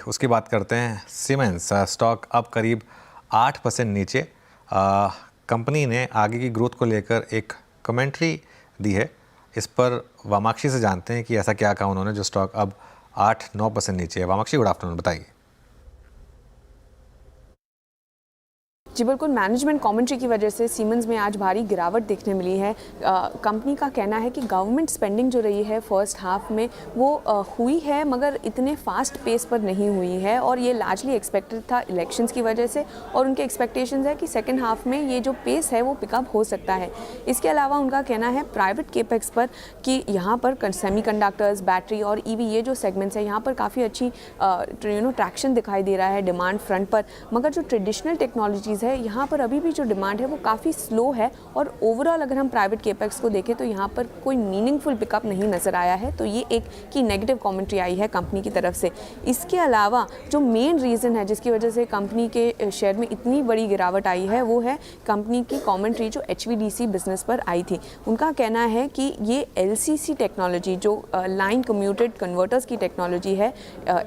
उसकी बात करते हैं। सीमेंस स्टॉक अब करीब 8% नीचे। कंपनी ने आगे की ग्रोथ को लेकर एक कमेंट्री दी है। इस पर वामाक्षी से जानते हैं कि ऐसा क्या कहा उन्होंने जो स्टॉक अब 8-9% नीचे है। वामाक्षी, गुड आफ्टरनून, बताइए। जी बिल्कुल, मैनेजमेंट कमेंट्री की वजह से सीमेंस में आज भारी गिरावट देखने मिली है। कंपनी का कहना है कि गवर्नमेंट स्पेंडिंग जो रही है फर्स्ट हाफ में वो हुई है, मगर इतने फास्ट पेस पर नहीं हुई है और ये लार्जली एक्सपेक्टेड था इलेक्शंस की वजह से। और उनके एक्सपेक्टेशंस है कि सेकेंड हाफ में ये जो पेस है वो पिकअप हो सकता है। इसके अलावा उनका कहना है प्राइवेट केपेक्स पर कि यहाँ पर सेमीकंडक्टर्स, बैटरी और ईवी ये जो सेगमेंट्स है यहाँ पर काफ़ी अच्छी ट्रैक्शन दिखाई दे रहा है डिमांड फ्रंट पर। मगर जो ट्रेडिशनल टेक्नोलॉजीज़ है यहाँ पर अभी भी जो डिमांड है वो काफ़ी स्लो है और ओवरऑल अगर हम प्राइवेट केपेक्स को देखें तो यहाँ पर कोई मीनिंगफुल पिकअप नहीं नज़र आया है। तो ये एक की नेगेटिव कमेंट्री आई है कंपनी की तरफ से। इसके अलावा जो मेन रीज़न है जिसकी वजह से कंपनी के शेयर में इतनी बड़ी गिरावट आई है वो है कंपनी की कमेंट्री जो HVDC बिजनेस पर आई थी। उनका कहना है कि ये LCC टेक्नोलॉजी जो लाइन कम्यूटेड कन्वर्टर्स की टेक्नोलॉजी है,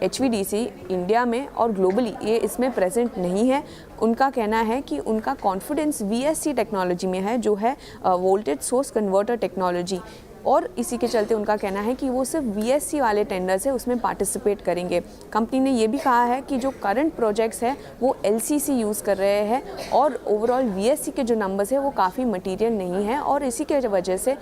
HVDC इंडिया में और ग्लोबली ये इसमें प्रेजेंट नहीं है। उनका कहना है कि उनका कॉन्फिडेंस VSC टेक्नोलॉजी में है जो है वोल्टेज सोर्स कन्वर्टर टेक्नोलॉजी, और इसी के चलते उनका कहना है कि वो सिर्फ VSC वाले टेंडर्स है उसमें पार्टिसिपेट करेंगे। कंपनी ने ये भी कहा है कि जो करंट प्रोजेक्ट्स हैं वो LCC यूज़ कर रहे हैं और ओवरऑल VSC के जो नंबर्स है वो काफ़ी मटीरियल नहीं है। और इसी के वजह से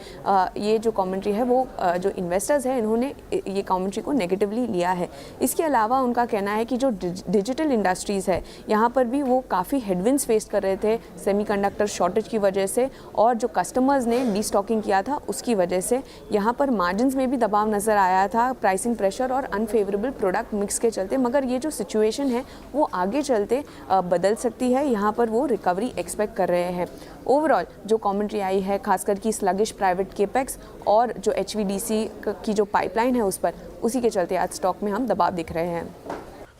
ये जो कमेंट्री है वो जो इन्वेस्टर्स हैं इन्होंने ये कमेंट्री को नेगेटिवली लिया है। इसके अलावा उनका कहना है कि जो डिजिटल इंडस्ट्रीज़ है यहाँ पर भी वो काफ़ी हेडविंड्स फेस कर रहे थे सेमीकंडक्टर शॉर्टेज की वजह से, और जो कस्टमर्स ने डीस्टॉकिंग किया था उसकी वजह से यहाँ पर मार्जिन्स में भी दबाव नज़र आया था, प्राइसिंग प्रेशर और अनफेवरेबल प्रोडक्ट मिक्स के चलते। मगर ये जो सिचुएशन है वो आगे चलते बदल सकती है, यहाँ पर वो रिकवरी एक्सपेक्ट कर रहे हैं। ओवरऑल जो कमेंट्री आई है खासकर की स्लगिश प्राइवेट केपेक्स और जो HVDC की जो पाइपलाइन है उस पर, उसी के चलते आज स्टॉक में हम दबाव दिख रहे हैं।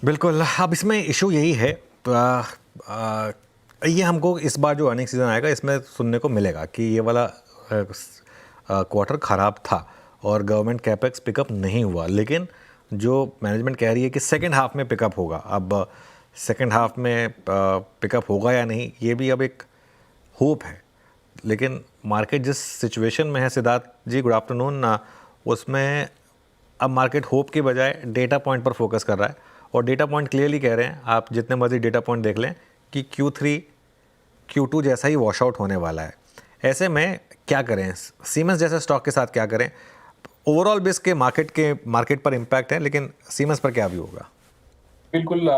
बिल्कुल, अब इसमें इशू यही है, ये हमको इस बार जो अर्निंग सीजन आएगा इसमें सुनने को मिलेगा कि ये वाला क्वार्टर ख़राब था और गवर्नमेंट कैपेक्स पिकअप नहीं हुआ, लेकिन जो मैनेजमेंट कह रही है कि सेकेंड हाफ में पिकअप होगा। अब सेकेंड हाफ में पिकअप होगा या नहीं ये भी अब एक होप है, लेकिन मार्केट जिस सिचुएशन में है, सिद्धार्थ जी गुड आफ्टरनून, उसमें अब मार्केट होप के बजाय डेटा पॉइंट पर फोकस कर रहा है और डेटा पॉइंट क्लियरली कह रहे हैं, आप जितने मर्जी डेटा पॉइंट देख लें कि Q3 Q2 जैसा ही वॉश आउट होने वाला है। ऐसे में क्या करें, सीमेंस जैसे स्टॉक के साथ क्या करें? ओवरऑल बेस के मार्केट पर इम्पैक्ट है, लेकिन सीमेंस पर क्या व्यू होगा? बिल्कुल,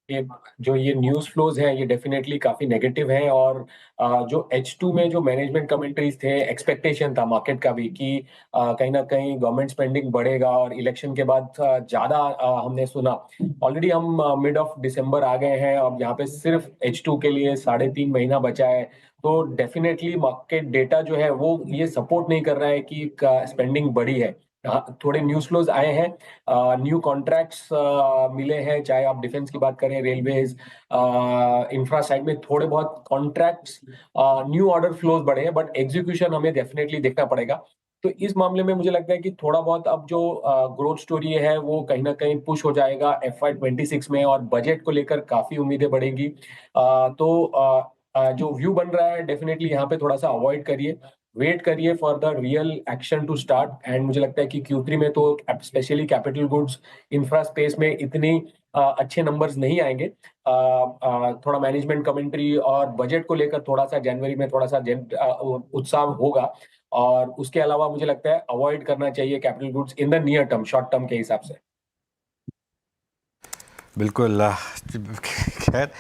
ये जो ये न्यूज़ फ्लोज़ हैं ये डेफिनेटली काफ़ी नेगेटिव हैं। और जो H2 में जो मैनेजमेंट कमेंट्रीज़ थे, एक्सपेक्टेशन था मार्केट का भी कि कहीं न कहीं गवर्नमेंट स्पेंडिंग बढ़ेगा और इलेक्शन के बाद ज़्यादा हमने सुना। ऑलरेडी हम मिड ऑफ दिसंबर आ गए हैं, अब यहाँ पे सिर्फ H2 के लिए 3.5 महीना बचा है। तो डेफिनेटली मार्केट डेटा जो है वो ये सपोर्ट नहीं कर रहा है कि स्पेंडिंग बढ़ी है। हाँ, थोड़े न्यूज़ फ्लोज़ आए हैं, न्यू कॉन्ट्रैक्ट्स मिले हैं, चाहे आप डिफेंस की बात करें, रेलवेज, इंफ्रा साइड में थोड़े बहुत कॉन्ट्रैक्ट्स, न्यू ऑर्डर फ्लोज बढ़े हैं, बट एग्जीक्यूशन हमें डेफिनेटली देखना पड़ेगा। तो इस मामले में मुझे लगता है कि थोड़ा बहुत अब जो ग्रोथ स्टोरी है वो कहीं ना कहीं पुश हो जाएगा FY26 में, और बजट को लेकर काफी उम्मीदें बढ़ेंगी। जो व्यू बन रहा है डेफिनेटली यहाँ पे थोड़ा सा अवॉइड करिए, वेट करिए for the real action to start. And मुझे लगता है कि Q3 में तो specially capital goods, infra space में इतनी अच्छे नंबर्स नहीं आएंगे। थोड़ा मैनेजमेंट कमेंट्री और बजट को लेकर थोड़ा सा जनवरी में थोड़ा सा उत्साह होगा, और उसके अलावा मुझे लगता है अवॉइड करना चाहिए capital goods in the near term, short term के हिसाब से। बिल्कुल, खैर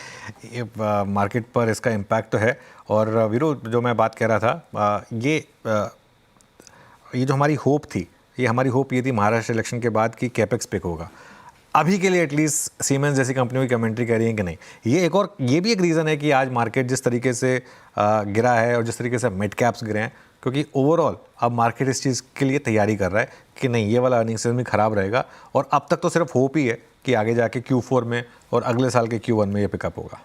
ये मार्केट पर इसका इम्पैक्ट तो है। और वीरू, जो मैं बात कह रहा था, ये जो हमारी होप थी, ये थी महाराष्ट्र इलेक्शन के बाद कि कैपेक्स पिक होगा। अभी के लिए एटलीस्ट सीमेंस जैसी कंपनियों की कमेंट्री कह रही है कि नहीं। ये भी एक रीज़न है कि आज मार्केट जिस तरीके से गिरा है और जिस तरीके से मिड कैप्स गिरे हैं, क्योंकि ओवरऑल अब मार्केट इस चीज़ के लिए तैयारी कर रहा है कि नहीं, ये वाला अर्निंग सीजन भी ख़राब रहेगा। और अब तक तो सिर्फ होप ही है कि आगे जाके Q4 में और अगले साल के Q1 में ये पिकअप होगा।